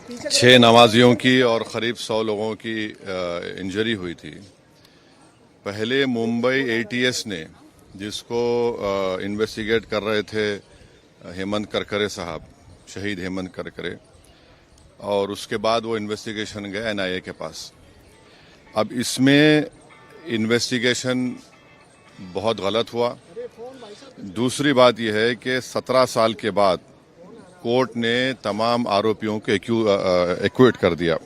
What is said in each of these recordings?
6 नमाजियों की और करीब 100 लोगों की इंजरी हुई थी। पहले मुंबई एटीएस ने, जिसको इन्वेस्टिगेट कर रहे थे हेमंत करकरे साहब, शहीद हेमंत करकरे, और उसके बाद वो इन्वेस्टिगेशन गया एनआईए के पास। अब इसमें इन्वेस्टिगेशन बहुत गलत हुआ। दूसरी बात यह है कि 17 साल के बाद कोर्ट ने तमाम आरोपियों को एक्विट कर दिया।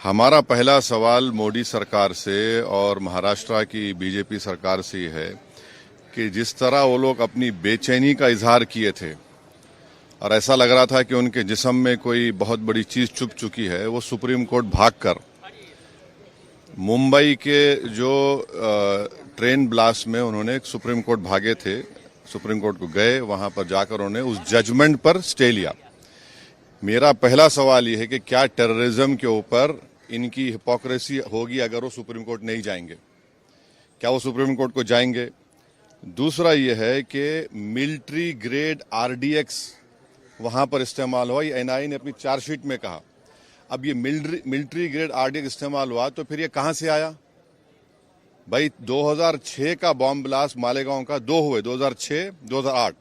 हमारा पहला सवाल मोदी सरकार से और महाराष्ट्र की बीजेपी सरकार से है कि जिस तरह वो लोग अपनी बेचैनी का इजहार किए थे और ऐसा लग रहा था कि उनके जिस्म में कोई बहुत बड़ी चीज चुप चुकी है, वो सुप्रीम कोर्ट भागकर मुंबई के जो ट्रेन ब्लास्ट में उन्होंने सुप्रीम कोर्ट भागे थे, सुप्रीम कोर्ट को गए, वहां पर जाकर उन्होंने उस जजमेंट पर स्टे लिया। मेरा पहला सवाल यह है कि क्या टेररिज्म के ऊपर इनकी हिपोक्रेसी होगी अगर वो सुप्रीम कोर्ट नहीं जाएंगे? क्या वो सुप्रीम कोर्ट को जाएंगे? दूसरा यह है कि मिलिट्री ग्रेड आरडीएक्स वहां पर इस्तेमाल हुआ, ये एनआईए ने अपनी चार्जशीट में कहा। अब ये मिलिट्री ग्रेड आरडीएक्स इस्तेमाल हुआ तो फिर ये कहां से आया? भाई 2006 का बॉम्ब ब्लास्ट मालेगांव का 2 हुए, 2006, 2008।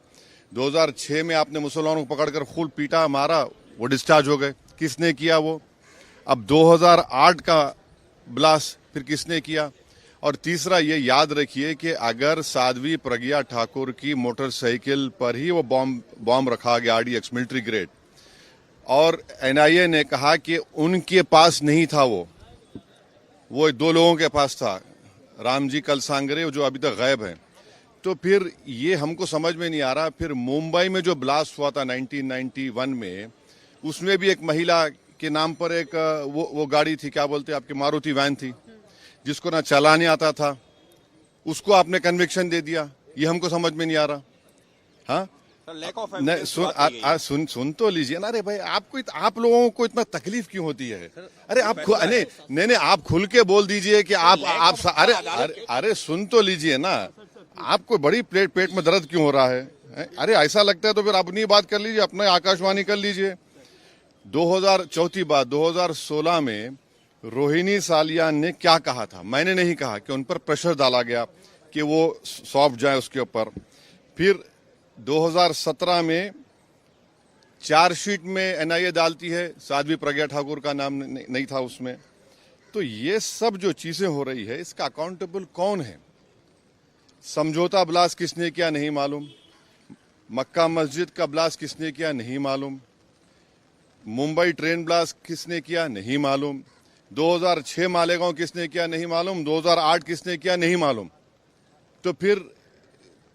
2006 में आपने मुसलमानों को पकड़कर खूब पीटा, मारा, वो डिस्चार्ज हो गए। किसने किया वो? अब 2008 का ब्लास्ट फिर किसने किया? और तीसरा ये याद रखिए कि अगर साध्वी प्रज्ञा ठाकुर की मोटरसाइकिल पर ही वो बॉम्ब रखा गया आरडीएक्स मिलिट्री ग्रेड, और एनआईए ने कहा कि उनके पास नहीं था, वो 2 लोगों के पास था, रामजी कलसांगरे, जो अभी तक गायब हैं, तो फिर ये हमको समझ में नहीं आ रहा। फिर मुंबई में जो ब्लास्ट हुआ था 1991 में, उसमें भी एक महिला के नाम पर एक वो गाड़ी थी, क्या बोलते आपकी, मारुति वैन थी, जिसको ना चलाने आता था, उसको आपने कन्विक्शन दे दिया। ये हमको समझ में नहीं आ रहा। हाँ, नहीं, सुन तो लीजिए ना। अरे भाई, आप लोगों को इतना तकलीफ क्यों होती है? अरे आप नहीं, आप खुल के बोल दीजिए कि आप अरे सुन तो लीजिए ना। आपको बड़ी पेट में दर्द क्यों हो रहा है? अरे ऐसा लगता है तो फिर अपनी बात कर लीजिए, अपने आकाशवाणी कर लीजिए। 2016 में रोहिणी सालियान ने क्या कहा था? मैंने नहीं कहा कि उन पर प्रेशर डाला गया कि वो सौंप जाए उसके ऊपर। फिर 2017 में चार्जशीट में एनआईए डालती है, साध्वी प्रज्ञा ठाकुर का नाम नहीं था उसमें। तो ये सब जो चीजें हो रही है, इसका अकाउंटेबल कौन है? समझौता ब्लास्ट किसने किया नहीं मालूम, मक्का मस्जिद का ब्लास्ट किसने किया नहीं मालूम, मुंबई ट्रेन ब्लास्ट किसने किया नहीं मालूम, 2006 मालेगांव किसने किया नहीं मालूम, 2008 किसने किया नहीं मालूम। तो फिर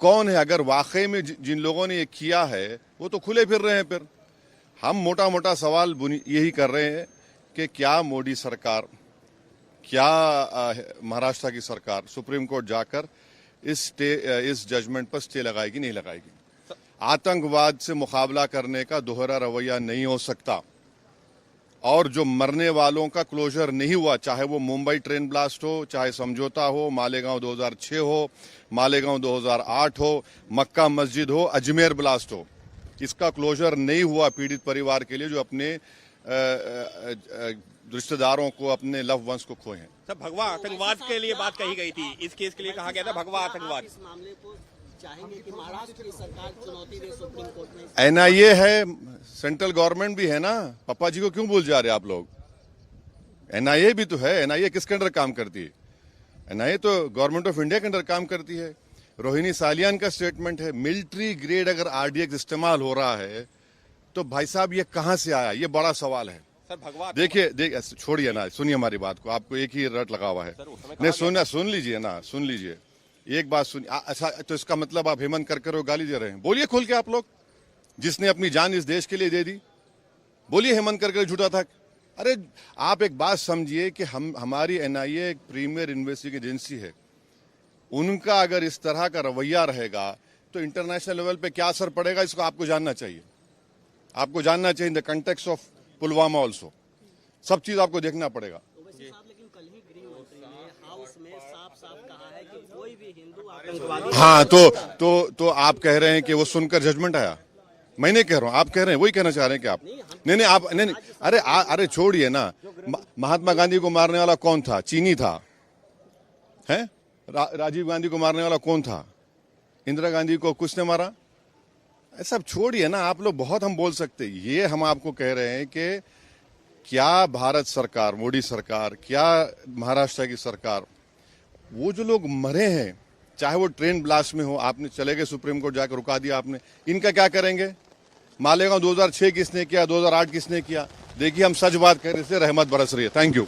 कौन है? अगर वाकई में जिन लोगों ने ये किया है वो तो खुले फिर रहे हैं। फिर हम मोटा मोटा सवाल यही कर रहे हैं कि क्या मोदी सरकार, क्या महाराष्ट्र की सरकार सुप्रीम कोर्ट जाकर इस जजमेंट पर स्टे लगाएगी, नहीं लगाएगी? आतंकवाद से मुकाबला करने का दोहरा रवैया नहीं हो सकता। और जो मरने वालों का क्लोजर नहीं हुआ, चाहे वो मुंबई ट्रेन ब्लास्ट हो, चाहे समझौता हो, मालेगांव 2006 हो, मालेगांव 2008 हो, मक्का मस्जिद हो, अजमेर ब्लास्ट हो, इसका क्लोजर नहीं हुआ पीड़ित परिवार के लिए जो अपने रिश्तेदारों को, अपने लव वंस को खोए हैं। सर, भगवा आतंकवाद के लिए बात कही गई थी, इस केस के लिए कहा गया था भगवा आतंकवाद। इस मामले को चाहेंगे कि महाराष्ट्र की सरकार चुनौती दे सुप्रीम कोर्ट में? एनआईए है, सेंट्रल गवर्नमेंट भी है ना। पापा जी को क्यों भूल जा रहे आप लोग? एनआईए भी तो है। एनआईए किसके अंडर काम करती है? एनआईए तो गवर्नमेंट ऑफ इंडिया के अंडर काम करती है। रोहिणी सालियान का स्टेटमेंट है, मिलिट्री ग्रेड अगर आरडीएक्स इस्तेमाल हो रहा है तो भाई साहब ये कहां से आया? ये बड़ा सवाल है। सर, भगवा देखिए, छोड़िए ना, सुनिए हमारी बात को। आपको एक ही रट लगा हुआ है। नहीं, सुन लीजिए ना, सुन लीजिए, एक बात सुनिए। अच्छा, तो इसका मतलब आप हेमंत करकरे को गाली दे रहे हैं? बोलिए खुल के आप लोग, जिसने अपनी जान इस देश के लिए दे दी, बोलिए हेमंत करकरे झूठा था। अरे आप एक बात समझिए कि हमारी एनआईए एक प्रीमियर इन्वेस्टिगेशन एजेंसी है। उनका अगर इस तरह का रवैया रहेगा तो इंटरनेशनल लेवल पे क्या असर पड़ेगा, इसको आपको जानना चाहिए। आपको जानना चाहिए in the context of Pulwama also. सब चीज आपको देखना पड़ेगा। लेकिन कल ही गृह मंत्री ने हाउस में साफ कहा है कि कोई भी हिंदू आतंकवादी। हाँ, तो आप कह रहे हैं कि वो सुनकर जजमेंट आया? मैं नहीं कह रहा हूं, आप कह रहे हैं, वही कहना चाह रहे हैं कि आप नहीं आप नहीं अरे छोड़िए ना। महात्मा गांधी को मारने वाला कौन था? चीनी था। है राजीव गांधी को मारने वाला कौन था? इंदिरा गांधी को कुछ ने मारा? सब छोड़िए ना, आप लोग बहुत हम बोल सकते। ये हम आपको कह रहे हैं कि क्या भारत सरकार, मोदी सरकार, क्या महाराष्ट्र की सरकार, वो जो लोग मरे हैं, चाहे वो ट्रेन ब्लास्ट में हो, आपने चले गए सुप्रीम कोर्ट जाकर रुका दिया आपने, इनका क्या करेंगे? मालेगांव 2006 किसने किया, 2008 किसने किया? देखिए हम सच बात कर रहे थे, रहमत बरस रही है। Thank you.